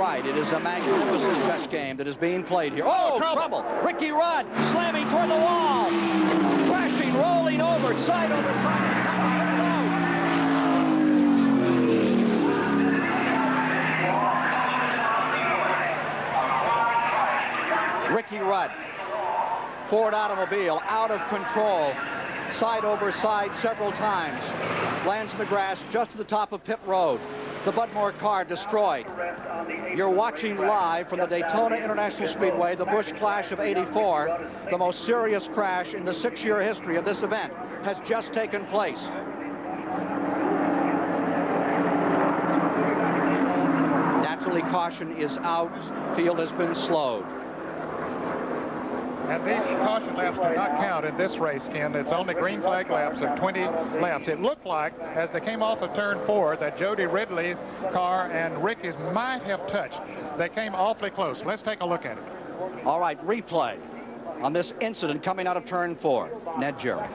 right. It is a magnificent chess game that is being played here. Oh, trouble! Ricky Rudd slamming toward the wall. Crashing, rolling over, side over side. Ricky Rudd, Ford automobile, out of control, side over side several times, lands in the grass just to the top of pit road. The Budmore car destroyed. You're watching live from the Daytona International Speedway, the Busch Clash of '84. The most serious crash in the 6-year history of this event has just taken place. Naturally, caution is out. Field has been slowed. And these caution laps do not count in this race, Ken. It's only green flag laps of 20 laps. It looked like, as they came off of turn 4, that Jody Ridley's car and Ricky's might have touched. They came awfully close. Let's take a look at it. All right, replay on this incident coming out of turn 4. Ned Jerry.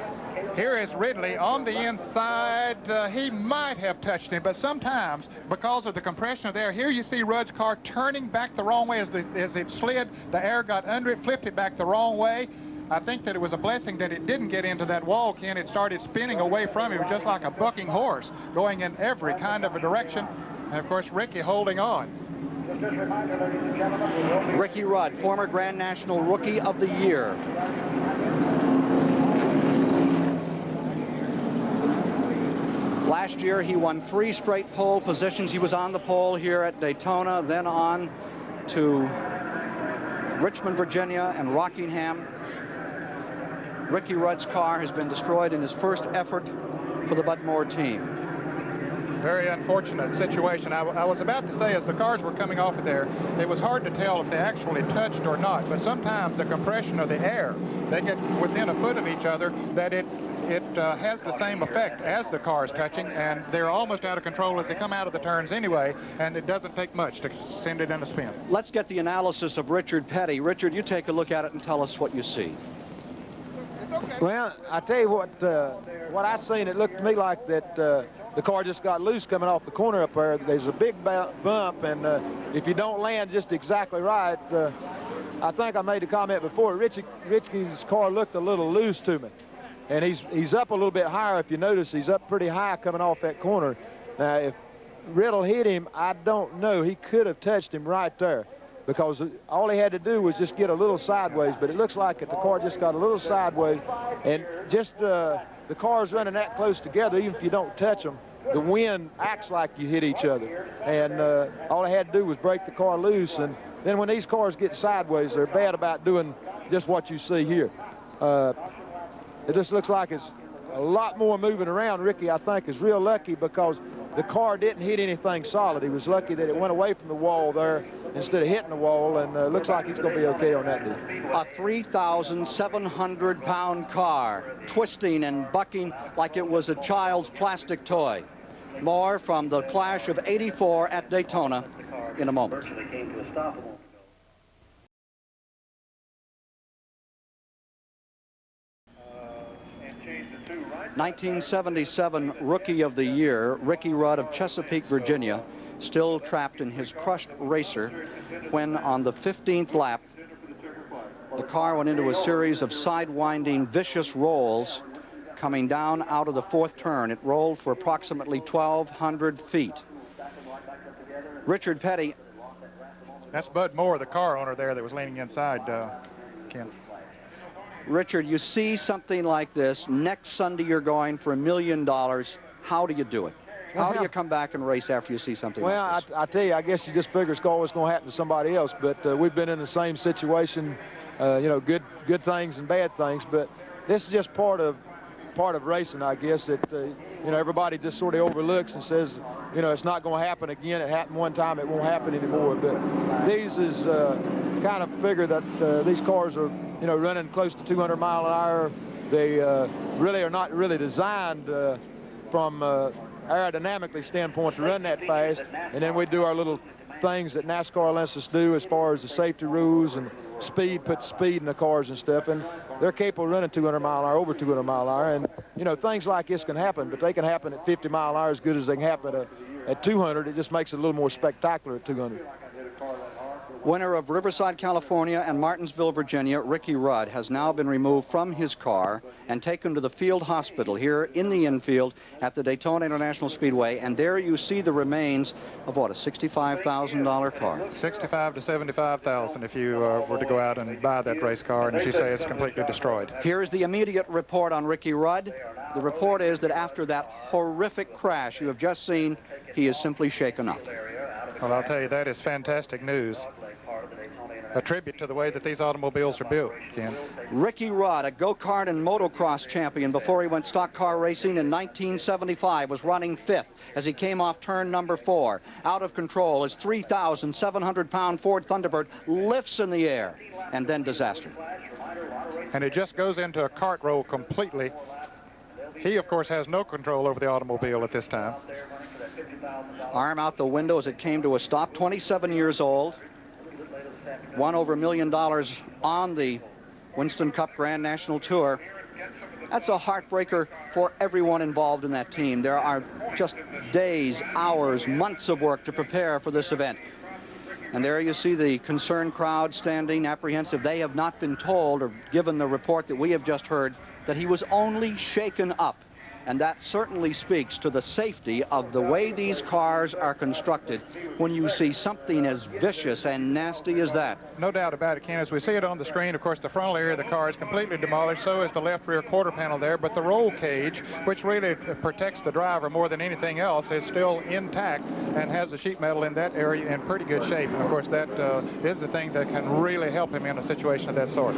Here is Ridley on the inside. He might have touched him, but sometimes, because of the compression of the air, here you see Rudd's car turning back the wrong way as it slid. The air got under it, flipped it back the wrong way. I think that it was a blessing that it didn't get into that wall, Ken. It started spinning away from him, just like a bucking horse, going in every kind of a direction. And, of course, Ricky holding on. Ricky Rudd, former Grand National Rookie of the Year. Last year, he won 3 straight pole positions. He was on the pole here at Daytona, then on to Richmond, Virginia, and Rockingham. Ricky Rudd's car has been destroyed in his first effort for the Budmore team. Very unfortunate situation. I was about to say, as the cars were coming off of there, it was hard to tell if they actually touched or not, but sometimes the compression of the air, they get within a foot of each other, that it has the same effect as the cars touching, and they're almost out of control as they come out of the turns anyway, and it doesn't take much to send it in a spin. Let's get the analysis of Richard Petty. Richard, you take a look at it and tell us what you see. Well, I tell you what I seen, it looked to me like that the car just got loose coming off the corner up there. There's a big bump, and if you don't land just exactly right, I think I made a comment before, Richie's car looked a little loose to me. And he's up a little bit higher. If you notice, he's up pretty high coming off that corner. Now, if Riddle hit him, I don't know. He could have touched him right there, because all he had to do was just get a little sideways. But it looks like the car just got a little sideways, and just the cars running that close together, even if you don't touch them, the wind acts like you hit each other. And all he had to do was break the car loose. And then when these cars get sideways, they're bad about doing just what you see here. It just looks like it's a lot more moving around. Ricky, I think, is real lucky because the car didn't hit anything solid. He was lucky that it went away from the wall there instead of hitting the wall, and looks like he's going to be okay on that deal. A 3,700-pound car, twisting and bucking like it was a child's plastic toy. More from the Clash of '84 at Daytona in a moment. 1977 Rookie of the Year, Ricky Rudd of Chesapeake, Virginia, still trapped in his crushed racer when on the 15th lap, the car went into a series of sidewinding, vicious rolls coming down out of the 4th turn. It rolled for approximately 1,200 feet. Richard Petty. That's Bud Moore, the car owner there that was leaning inside, Ken. Richard, you see something like this. Next Sunday you're going for $1 million. How do you do it? How do you come back and race after you see something like this? Well, I tell you, I guess you just figure it's always going to happen to somebody else. But we've been in the same situation, you know, good things and bad things. But this is just part of racing, I guess, that, you know, everybody just sort of overlooks and says, you know, it's not going to happen again. It happened one time. It won't happen anymore. But these is kind of figure that these cars are, you know, running close to 200 mile an hour. They really are not really designed from aerodynamically standpoint to run that fast. And then we do our little things that NASCAR lets us do as far as the safety rules and speed, put speed in the cars and stuff. And they're capable of running 200 mile an hour, over 200 mile an hour. And, you know, things like this can happen, but they can happen at 50 mile an hour as good as they can happen at at 200, it just makes it a little more spectacular at 200. Winner of Riverside, California and Martinsville, Virginia, Ricky Rudd has now been removed from his car and taken to the field hospital here in the infield at the Daytona International Speedway. And there you see the remains of what, a $65,000 car? 65 to 75,000 if you were to go out and buy that race car, and as you say, it's completely destroyed. Here's the immediate report on Ricky Rudd. The report is that after that horrific crash you have just seen, he is simply shaken up. Well, I'll tell you, that is fantastic news. A tribute to the way that these automobiles are built, Ken. Ricky Rudd, a go-kart and motocross champion before he went stock car racing in 1975, was running 5th as he came off turn number 4. Out of control, his 3,700-pound Ford Thunderbird lifts in the air, and then disaster. And it just goes into a cart roll completely. He, of course, has no control over the automobile at this time. Arm out the window as it came to a stop. 27 years old. Won over $1 million on the Winston Cup Grand National Tour. That's a heartbreaker for everyone involved in that team. There are just days, hours, months of work to prepare for this event. And there you see the concerned crowd standing apprehensive. They have not been told or given the report that we have just heard that he was only shaken up. And that certainly speaks to the safety of the way these cars are constructed when you see something as vicious and nasty as that. No doubt about it, Ken. As we see it on the screen, of course, the frontal area of the car is completely demolished. So is the left rear quarter panel there. But the roll cage, which really protects the driver more than anything else, is still intact and has the sheet metal in that area in pretty good shape. And, of course, that is the thing that can really help him in a situation of that sort.